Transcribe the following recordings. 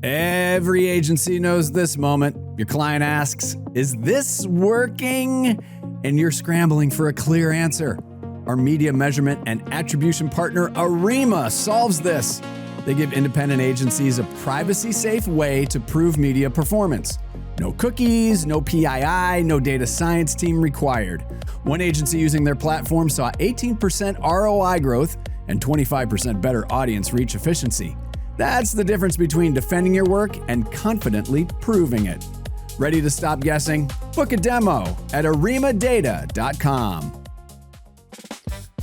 Every agency knows this moment. Your client asks, "Is this working?" And you're scrambling for a clear answer. Our media measurement and attribution partner, Arima, solves this. They give independent agencies a privacy-safe way to prove media performance. No cookies, no PII, no data science team required. One agency using their platform saw 18% ROI growth and 25% better audience reach efficiency. That's the difference between defending your work and confidently proving it. Ready to stop guessing? Book a demo at arimadata.com.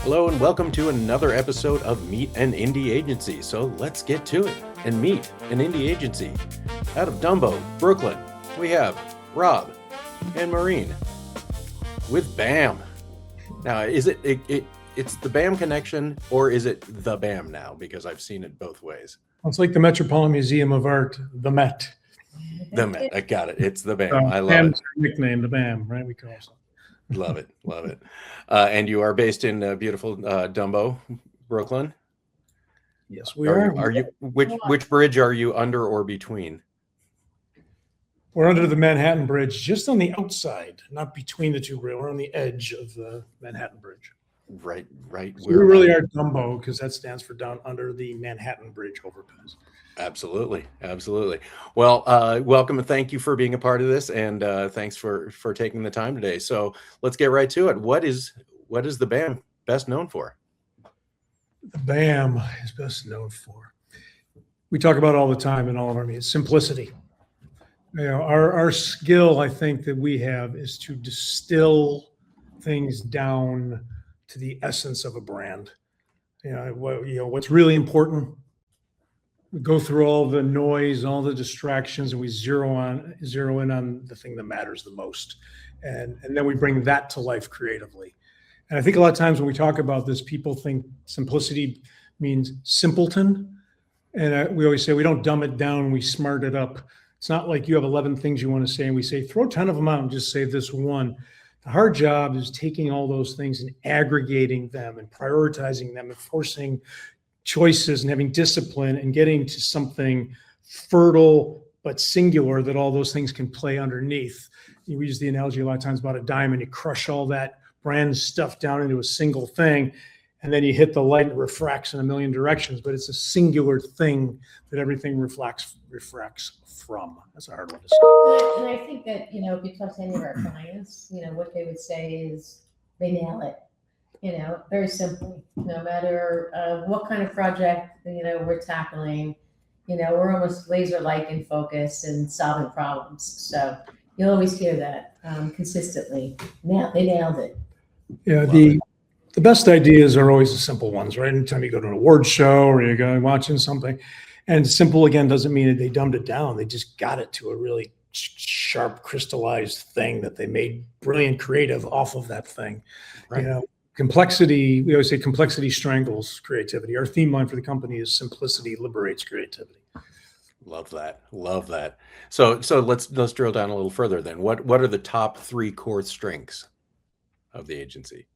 Hello and welcome to another episode of Meet an Indie Agency. So let's get to it and meet an indie agency. Out of DUMBO, Brooklyn, we have Rob and Maureen with BAM. Now, is it's the BAM connection or is it the BAM now? Because I've seen it both ways. It's like the Metropolitan Museum of Art, the Met. The Met, I got it. It's the BAM. I love it. Nickname, the BAM, right? We call it. Love it, love it. And you are based in beautiful DUMBO, Brooklyn. Yes, we are. Are you? Which bridge are you under or between? We're under the Manhattan Bridge, just on the outside, not between the two. We're on the edge of the Manhattan Bridge. Right. So we really are DUMBO because that stands for down under the Manhattan Bridge overpass. Absolutely. Well, welcome and thank you for being a part of this, and thanks for taking the time today. So let's get right to it. What is the BAM best known for? The BAM is best known for. We talk about it all the time in all of our meetings. Simplicity. You know, our skill, I think, that we have is to distill things down to the essence of a brand. What's really important. We go through all the noise, all the distractions, and we zero in on the thing that matters the most. And then we bring that to life creatively. And I think a lot of times when we talk about this, people think simplicity means simpleton. And we always say we don't dumb it down, we smart it up. It's not like you have 11 things you want to say and we say, throw 10 of them out and just say this one. The hard job is taking all those things and aggregating them and prioritizing them and forcing choices and having discipline and getting to something fertile but singular that all those things can play underneath. We use the analogy a lot of times about a diamond. You crush all that brand stuff down into a single thing, and then you hit the light and it refracts in a million directions, but it's a singular thing that everything refracts from. That's a hard one to say. And I think that, if you talk to any of our clients, what they would say is they nail it. Very simply, no matter what kind of project, we're tackling, we're almost laser-like in focus and solving problems. So you'll always hear that consistently. Now they nailed it. Yeah, the best ideas are always the simple ones, right? Anytime you go to an award show or you're going watching something, and simple again doesn't mean that they dumbed it down. They just got it to a really sharp, crystallized thing that they made brilliant creative off of that thing. Right. Complexity, we always say complexity strangles creativity. Our theme line for the company is simplicity liberates creativity. Love that. So let's drill down a little further then. What are the top 3 core strengths of the agency?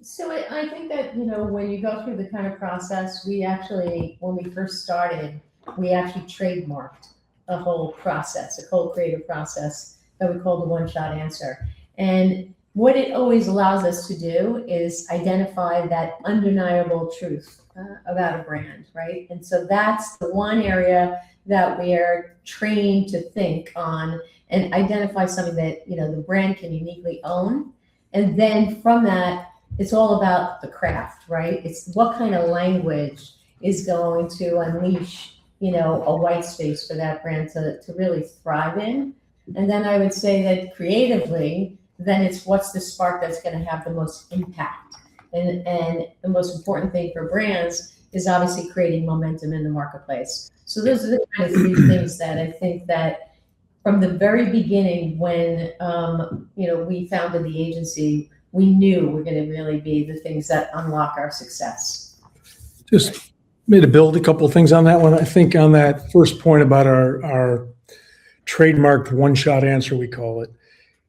So I think that, when you go through the kind of process, we actually, when we first started, we actually trademarked a whole process, a whole creative process that we call the one-shot answer. And what it always allows us to do is identify that undeniable truth about a brand, right? And so that's the one area that we are trained to think on and identify something that, the brand can uniquely own. And then from that, it's all about the craft, right? It's what kind of language is going to unleash, a white space for that brand to really thrive in. And then I would say that creatively, then it's what's the spark that's going to have the most impact. And the most important thing for brands is obviously creating momentum in the marketplace. So those are the kind of 3 things that I think that from the very beginning when, we founded the agency, we knew were going to really be the things that unlock our success. Just made to build a couple of things on that one. I think on that first point about our trademarked one-shot answer, we call it.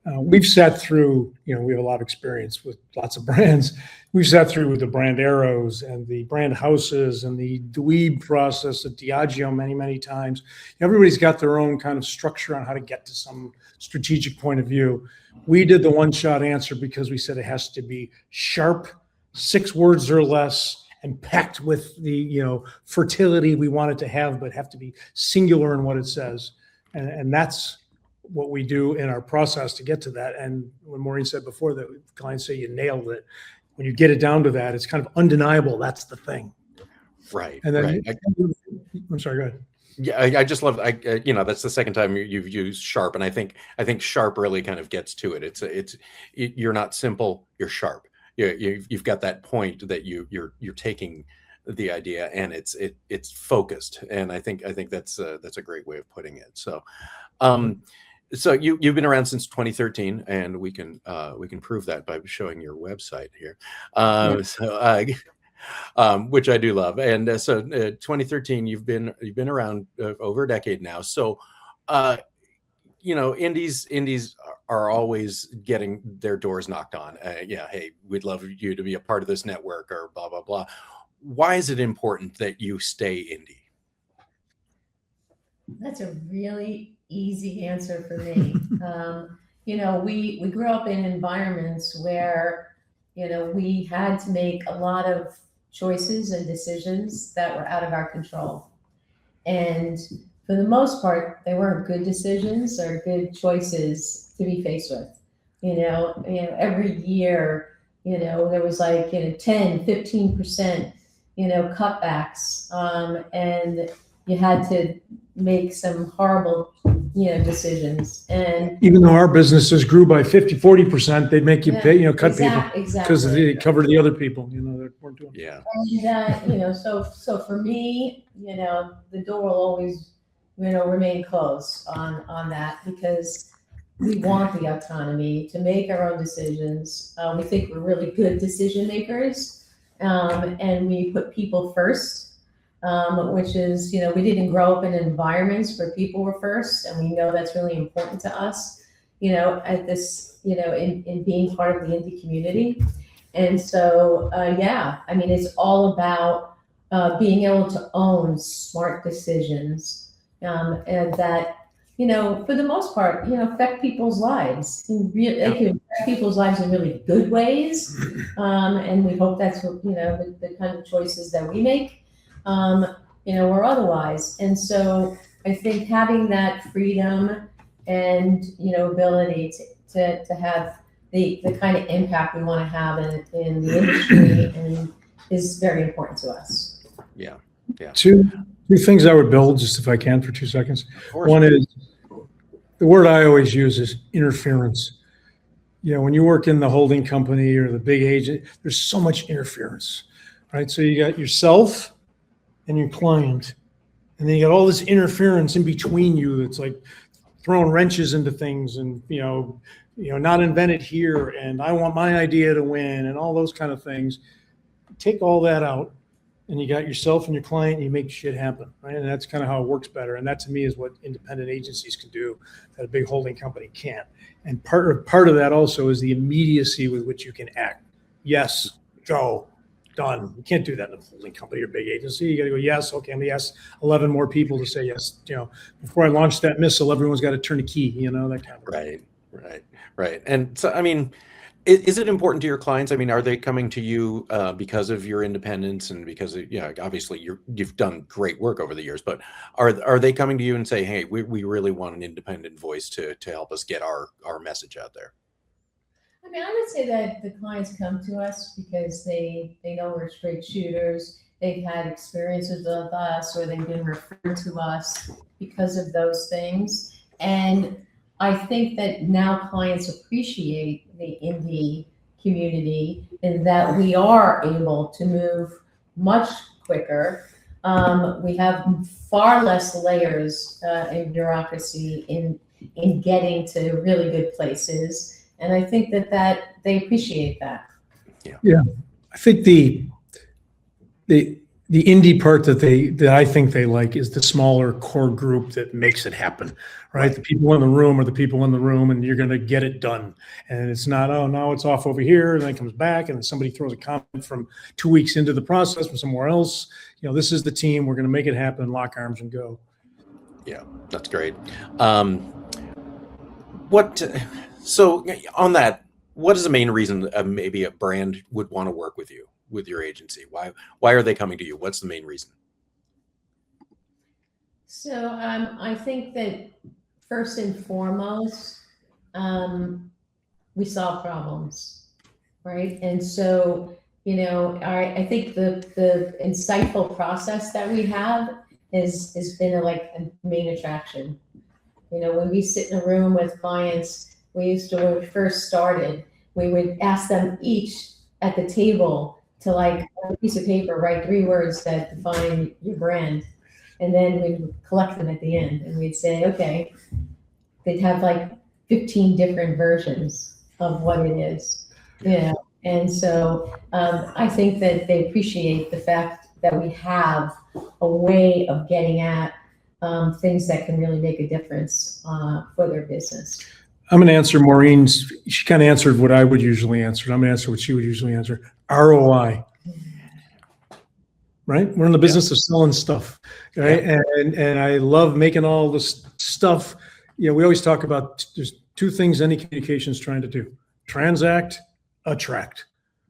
We've sat through, we have a lot of experience with lots of brands. We've sat through with the brand arrows and the brand houses and the dweeb process at Diageo many, many times. Everybody's got their own kind of structure on how to get to some strategic point of view. We did the one-shot answer because we said it has to be sharp, 6 words or less, and packed with the fertility we want it to have, but have to be singular in what it says. And that's what we do in our process to get to that. And when Maureen said before that clients say you nailed it, when you get it down to that, it's kind of undeniable. That's the thing. Right. And then right. I'm sorry, go ahead. Yeah, I just love, that's the second time you've used sharp. And I think sharp really kind of gets to it. You're not simple, you're sharp. You've got that point that you're taking the idea, and it's focused. And I think that's a great way of putting it. So, so you've been around since 2013, and we can prove that by showing your website here. Which I do love. And so 2013, you've been around over a decade now. So, indies are always getting their doors knocked on. Hey, we'd love you to be a part of this network, or blah, blah, blah. Why is it important that you stay indie? That's a really easy answer for me. We grew up in environments where, we had to make a lot of choices and decisions that were out of our control. And for the most part, they weren't good decisions or good choices to be faced with. Every year, there was like, 10, 15%, cutbacks. And you had to make some horrible, decisions. And even though our businesses grew by 50, 40%, they'd make you pay, cut people because they covered the other people, that weren't doing. Yeah. And, so for me, the door will always, remain closed on that, because we want the autonomy to make our own decisions. We think we're really good decision makers, and we put people first. Which is, we didn't grow up in environments where people were first, and we know that's really important to us, at this, in being part of the indie community. And so, it's all about being able to own smart decisions, and that, for the most part, affect people's lives. They can affect people's lives in really good ways, and we hope that's what, the kind of choices that we make. Or otherwise. And so I think having that freedom and, ability to have the kind of impact we want to have in the industry and is very important to us. Yeah. Two things I would build, just if I can, for 2 seconds. One is, the word I always use is interference. When you work in the holding company or the big agent, there's so much interference, right? So you got yourself and your client, and then you got all this interference in between you. It's like throwing wrenches into things, and not invented here, and I want my idea to win, and all those kind of things. Take all that out, and you got yourself and your client, and you make shit happen, right? And that's kind of how it works better. And that, to me, is what independent agencies can do that a big holding company can't. And part of that also is the immediacy with which you can act. Yes, go. Done. You can't do that in a holding company or big agency. You got to go, yes, okay, I'm going to ask 11 more people to say yes. Before I launch that missile, everyone's got to turn a key, that kind of thing. Right. And so, is it important to your clients? Are they coming to you because of your independence and because of, obviously you've done great work over the years, but are they coming to you and say, hey, we really want an independent voice to help us get our message out there? I would say that the clients come to us because they know we're straight shooters. They've had experiences with us, or they've been referred to us because of those things. And I think that now clients appreciate the indie community, and that we are able to move much quicker. We have far less layers in bureaucracy in getting to really good places. And I think that they appreciate that. Yeah. I think the the indie part that I think they like is the smaller core group that makes it happen, right? The people in the room are the people in the room, and you're going to get it done. And it's not, oh, now it's off over here, and then it comes back, and then somebody throws a comment from 2 weeks into the process from somewhere else. This is the team. We're going to make it happen, lock arms, and go. Yeah, that's great. So on that, what is the main reason maybe a brand would want to work with you, with your agency? Why are they coming to you? What's the main reason? So I think that first and foremost, we solve problems, right? And so, I think the insightful process that we have has been a main attraction. When we sit in a room with clients, when we first started, we would ask them each at the table to on a piece of paper, write 3 words that define your brand. And then we'd collect them at the end and we'd say, okay, they'd have 15 different versions of what it is. And so I think that they appreciate the fact that we have a way of getting at things that can really make a difference for their business. I'm going to answer Maureen's. She kind of answered what I would usually answer. I'm going to answer what she would usually answer. ROI. Right? We're in the business of selling stuff, right? And I love making all this stuff. We always talk about there's 2 things any communication is trying to do: transact, attract.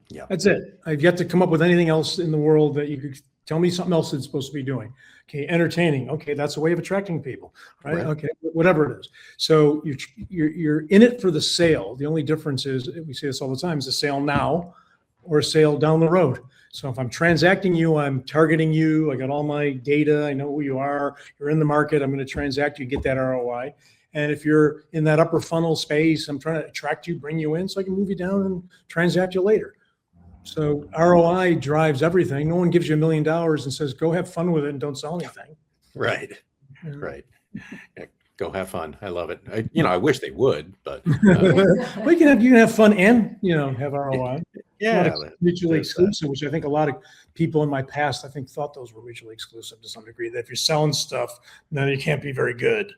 Yeah, that's it. I've yet to come up with anything else in the world that you could tell me something else it's supposed to be doing. Okay, entertaining. Okay, that's a way of attracting people, right? Okay, whatever it is. So you're in it for the sale. The only difference is, we say this all the time, is a sale now or a sale down the road. So if I'm transacting you, I'm targeting you. I got all my data. I know who you are. You're in the market. I'm going to transact you, get that ROI. And if you're in that upper funnel space, I'm trying to attract you, bring you in so I can move you down and transact you later. So ROI drives everything. No one gives you $1 million and says, go have fun with it and don't sell anything. Right. Yeah, go have fun. I love it. I wish they would, but well, you can have fun and have ROI. Yeah, mutually exclusive, which I think a lot of people in my past, I think, thought those were mutually exclusive to some degree. That if you're selling stuff, then you can't be very good.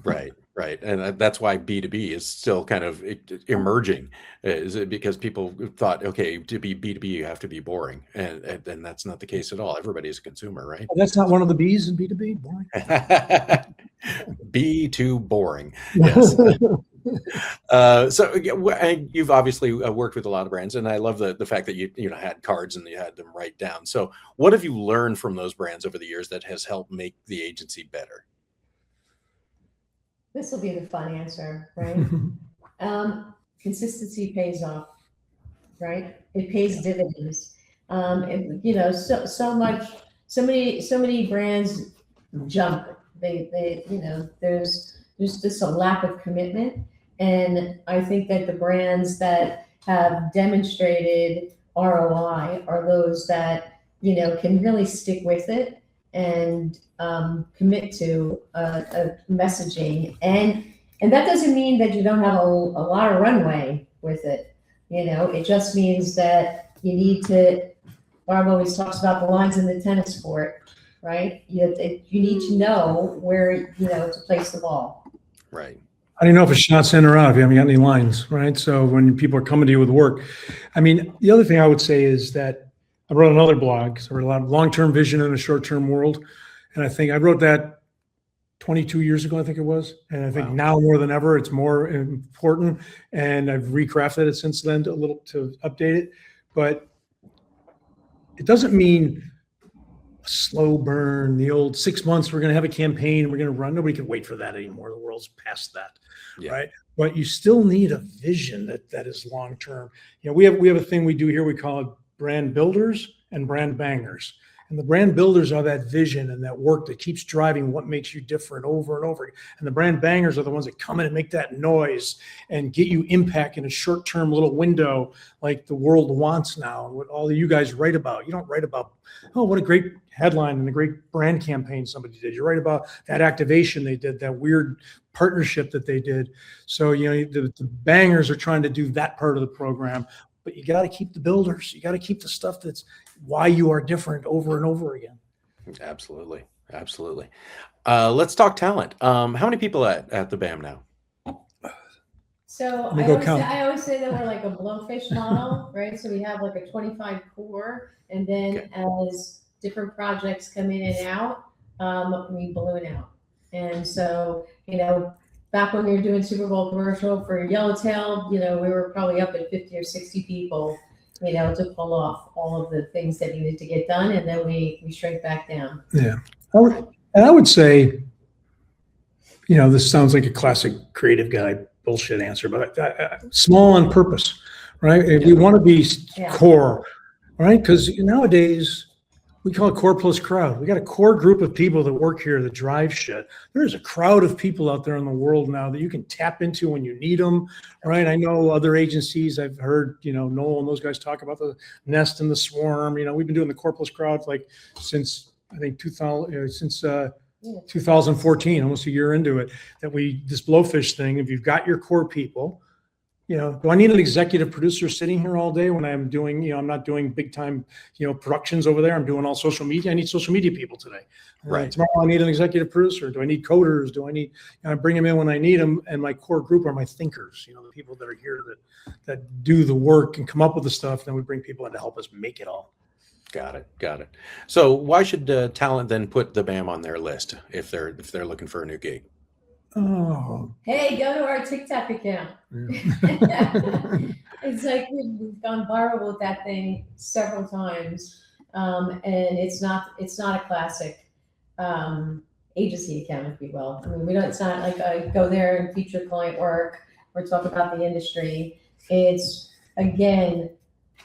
Right. And that's why B2B is still kind of emerging, is it because people thought, okay, to be B2B, you have to be boring. And that's not the case at all. Everybody's a consumer, right? Well, that's not one of the B's in B2B, boring. B to boring. Yes. So you've obviously worked with a lot of brands, and I love the fact that you had cards and you had them write down. So what have you learned from those brands over the years that has helped make the agency better? This will be the fun answer, right? Consistency pays off, right? It pays dividends. So many brands jump. There's just a lack of commitment. And I think that the brands that have demonstrated ROI are those that, can really stick with it and commit to a messaging. And that doesn't mean that you don't have a lot of runway with it. It just means that you need to, Barb always talks about the lines in the tennis court, right? You need to know where, to place the ball. Right. I don't know if it's shots in or out if you haven't got any lines, right? So when people are coming to you with work, the other thing I would say is that I wrote another blog. So I wrote a lot of long-term vision in a short-term world. And I think I wrote that 22 years ago, I think it was. And I think now more than ever, it's more important. And I've recrafted it since then to update it. But it doesn't mean a slow burn, the old 6 months, we're going to have a campaign, we're going to run. Nobody can wait for that anymore. The world's past that, right? But you still need a vision that is long-term. We have a thing we do here. We call it brand builders and brand bangers. And the brand builders are that vision and that work that keeps driving what makes you different over and over. And the brand bangers are the ones that come in and make that noise and get you impact in a short-term little window like the world wants now. And what all of you guys write about. You don't write about, oh, what a great headline and a great brand campaign somebody did. You write about that activation they did, that weird partnership that they did. So, the bangers are trying to do that part of the program. But you got to keep the builders. You got to keep the stuff that's why you are different over and over again. Absolutely. Absolutely. Let's talk talent. How many people at the BAM now? So Let me go count. I always say that we're like a blowfish model, right? So we have like a 25 core, and then as different projects come in and out, we balloon out. And so, back when we were doing Super Bowl commercial for Yellowtail, we were probably up at 50 or 60 people, to pull off all of the things that needed to get done, and then we shrink back down. Yeah. I would say, this sounds like a classic creative guy bullshit answer, but small on purpose, right? If we want to be core, right? Because nowadays we call it core plus crowd. We got a core group of people that work here that drive shit. There's a crowd of people out there in the world now that you can tap into when you need them, right? I know other agencies, I've heard, Noel and those guys talk about the nest and the swarm. We've been doing the core plus crowd like since I think 2014, almost a year into it, this blowfish thing. If you've got your core people, do I need an executive producer sitting here all day when I'm doing, I'm not doing big time, productions over there. I'm doing all social media. I need social media people today. Right. Tomorrow I need an executive producer. Do I need coders? Do I need, I bring them in when I need them. And my core group are my thinkers, the people that are here that do the work and come up with the stuff. Then we bring people in to help us make it all. Got it. So why should talent then put the BAM on their list if they're looking for a new gig? Oh. Hey, go to our TikTok account. Yeah. It's like we've gone viral with that thing several times, and it's not a classic agency account, if you will. I mean, it's not like I go there and feature client work or talk about the industry. It's again,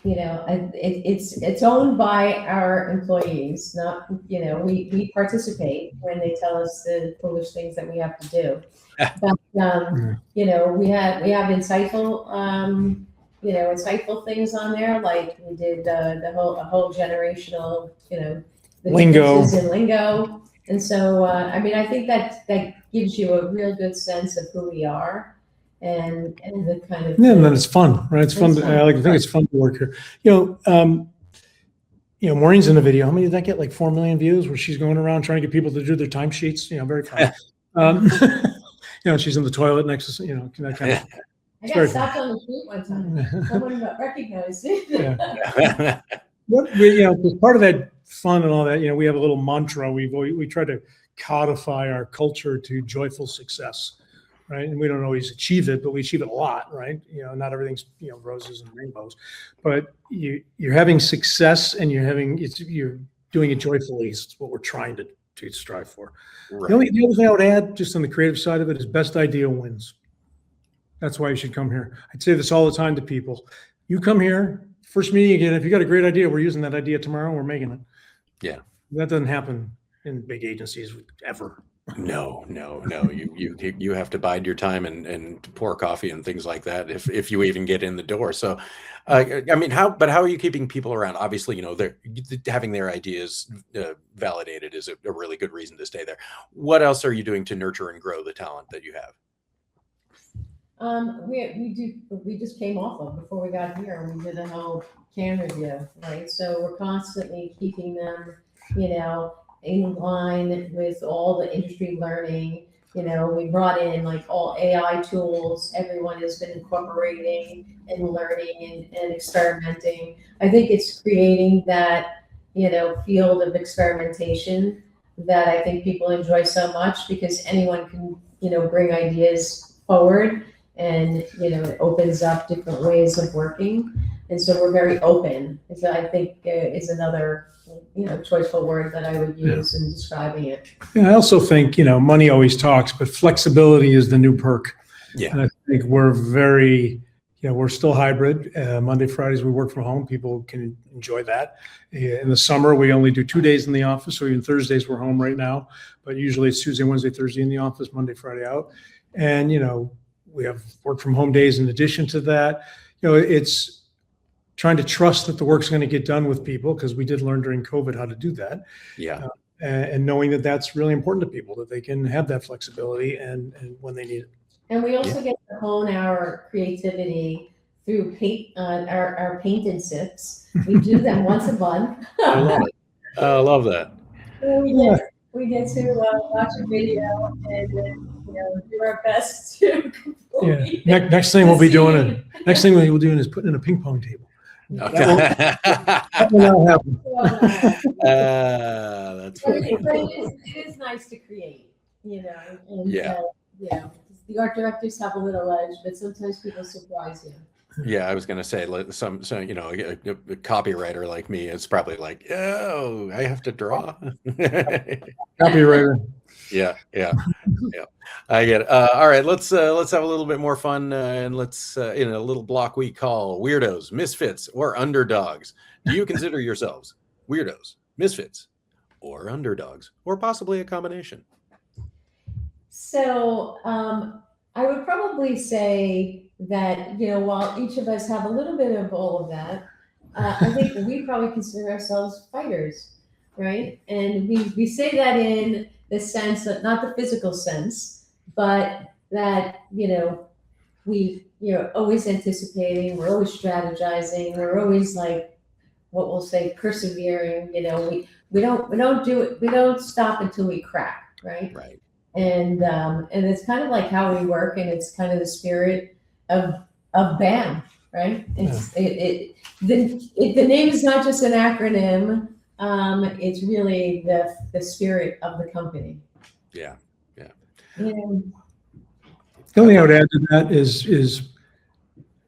it's owned by our employees, not, we participate when they tell us the foolish things that we have to do. But, we have insightful, insightful things on there. Like we did a whole generational, the lingo differences in lingo. And so, I think that gives you a real good sense of who we are. And the kind of and then it's fun, right? It's fun. I like to think it's fun to work here. Maureen's in the video. How many did that get? Like 4 million views, where she's going around trying to get people to do their timesheets. Very fun. She's in the toilet next to that kind of. I got stopped on the street one time. Someone recognized it. Yeah. As part of that fun and all that, we have a little mantra. We try to codify our culture to joyful success. Right. And we don't always achieve it, but we achieve it a lot. Right. Not everything's, roses and rainbows, but you're having success and you're doing it joyfully. It's what we're trying to strive for. Right. The other thing I would add, just on the creative side of it, is best idea wins. That's why you should come here. I'd say this all the time to people. You come here, first meeting again, if you got a great idea, we're using that idea tomorrow, we're making it. Yeah. That doesn't happen in big agencies ever. No. You have to bide your time and pour coffee and things like that if you even get in the door. So, how are you keeping people around? Obviously, they're having their ideas validated is a really good reason to stay there. What else are you doing to nurture and grow the talent that you have? We just came off of, before we got here, and we did a whole can review, right? So we're constantly keeping them, in line with all the industry learning. We brought in like all AI tools. Everyone has been incorporating and learning and experimenting. I think it's creating that, field of experimentation that I think people enjoy so much, because anyone can, bring ideas forward, and, it opens up different ways of working. And so we're very open. So I think is another choiceful word that I would use in describing it. Yeah, I also think, money always talks, but flexibility is the new perk. Yeah. And I think we're very, we're still hybrid. Monday, Fridays, we work from home. People can enjoy that. In the summer, we only do 2 days in the office. So even Thursdays, we're home right now. But usually it's Tuesday, Wednesday, Thursday in the office, Monday, Friday out. And, we have work from home days in addition to that. It's trying to trust that the work's going to get done with people, because we did learn during COVID how to do that. Yeah. And knowing that that's really important to people, that they can have that flexibility and when they need it. And we also get to hone our creativity through paint, our paint and sips. We do them once a month. I love it. I love that. We get to watch a video and do our best to complete it. Next thing we'll be doing is putting in a ping pong table. That will not happen. That's But funny. it is nice to create, and the art directors have a little edge, but sometimes people surprise you. Yeah, I was going to say, a copywriter like me is probably like, oh, I have to draw. Copywriter. Yeah. I get it. All right, let's have a little bit more fun, and let's in a little block we call Weirdos, Misfits, or Underdogs. Do you consider yourselves weirdos, misfits, or underdogs, or possibly a combination? So I would probably say that, while each of us have a little bit of all of that, I think we probably consider ourselves fighters, right? And we say that in the sense that, not the physical sense, but that, we, always anticipating, we're always strategizing, we're always like, what we'll say, persevering, we don't stop until we crack, right? Right. And it's kind of like how we work, and it's kind of the spirit of BAM, right? The name is not just an acronym. It's really the spirit of the company. Yeah. The only thing I would add to that is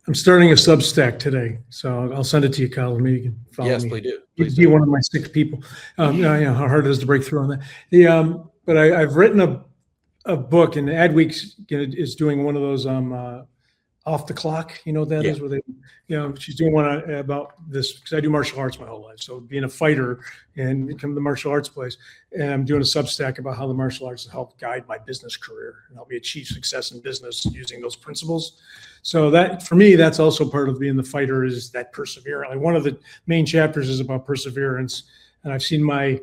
I'm starting a Substack today, so I'll send it to you, Kyle. Maybe you can follow me. Yes, please do. Be one of my 6 people. How hard it is to break through on that. But I've written a book, and Adweek's is doing one of those off the clock. You know what that is, where they, she's doing one about this, because I do martial arts my whole life. So being a fighter and come to the martial arts place, and I'm doing a Substack about how the martial arts have helped guide my business career and help me achieve success in business using those principles. So that, for me, that's also part of being the fighter, is that perseverance. Like, one of the main chapters is about perseverance, and I've seen my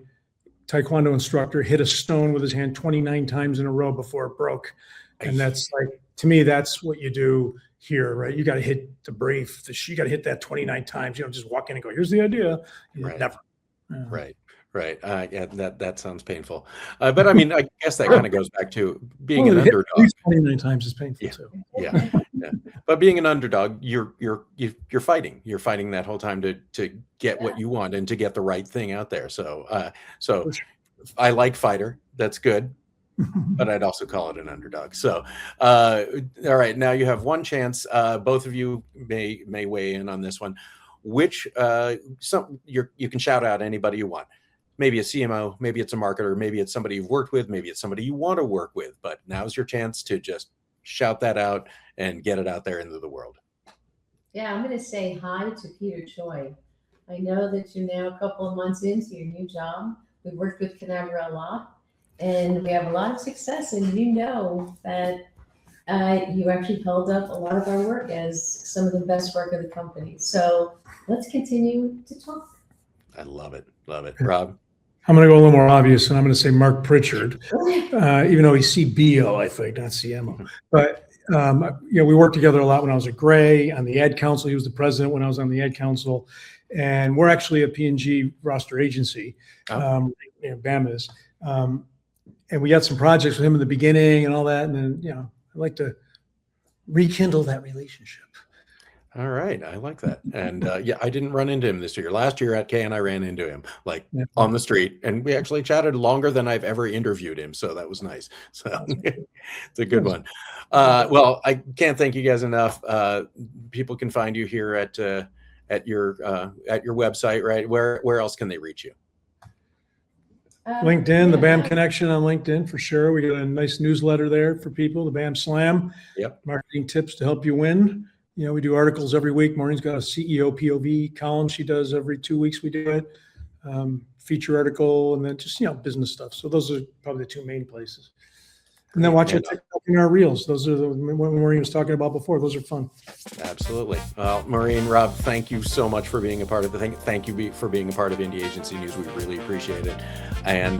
Taekwondo instructor hit a stone with his hand 29 times in a row before it broke. And that's like, to me, that's what you do here, right? You got to hit the brief. You got to hit that 29 times. You don't just walk in and go, here's the idea. Right. Never. Right. Yeah, that sounds painful. But I mean, I guess that kind of goes back to being an underdog. 29 times is painful too. Yeah. But being an underdog, you're fighting. You're fighting that whole time to get what you want and to get the right thing out there. So I like fighter. That's good. But I'd also call it an underdog. So, all right, now you have one chance. Both of you may weigh in on this one. Which you can shout out anybody you want. Maybe a CMO, maybe it's a marketer, maybe it's somebody you've worked with, maybe it's somebody you want to work with. But now's your chance to just shout that out and get it out there into the world. Yeah, I'm going to say hi to Peter Choi. I know that you're now a couple of months into your new job. We've worked with Canavera a lot, and we have a lot of success. And you know that you actually held up a lot of our work as some of the best work of the company. So let's continue to talk. I love it. Rob? I'm going to go a little more obvious, and I'm going to say Mark Pritchard, even though he's CBO, I think, not CMO. But, we worked together a lot when I was at Gray on the ad council. He was the president when I was on the ad council. And we're actually a P&G roster agency. BAM is. And we got some projects with him in the beginning and all that. And then, I'd like to rekindle that relationship. All right. I like that. And I didn't run into him this year. Last year at Cannes, I ran into him on the street, and we actually chatted longer than I've ever interviewed him. So that was nice. So it's a good one. Well, I can't thank you guys enough. People can find you here at your website, right? Where else can they reach you? LinkedIn, the BAM Connection on LinkedIn for sure. We got a nice newsletter there for people, the BAM Slam. Yep. Marketing tips to help you win. We do articles every week. Maureen's got a CEO POV column she does every 2 weeks. We do it. Feature article, and then just, business stuff. So those are probably the 2 main places. And then watch our TikTok and our reels. Those are what Maureen was talking about before. Those are fun. Absolutely. Well, Maureen, Rob, thank you so much for being a part of the thing. Thank you for being a part of Indie Agency News. We really appreciate it. And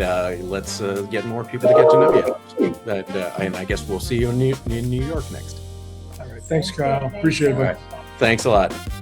let's get more people to get to know you. And I guess we'll see you in New York next. All right. Thanks, Kyle. Appreciate it. All right. Thanks a lot.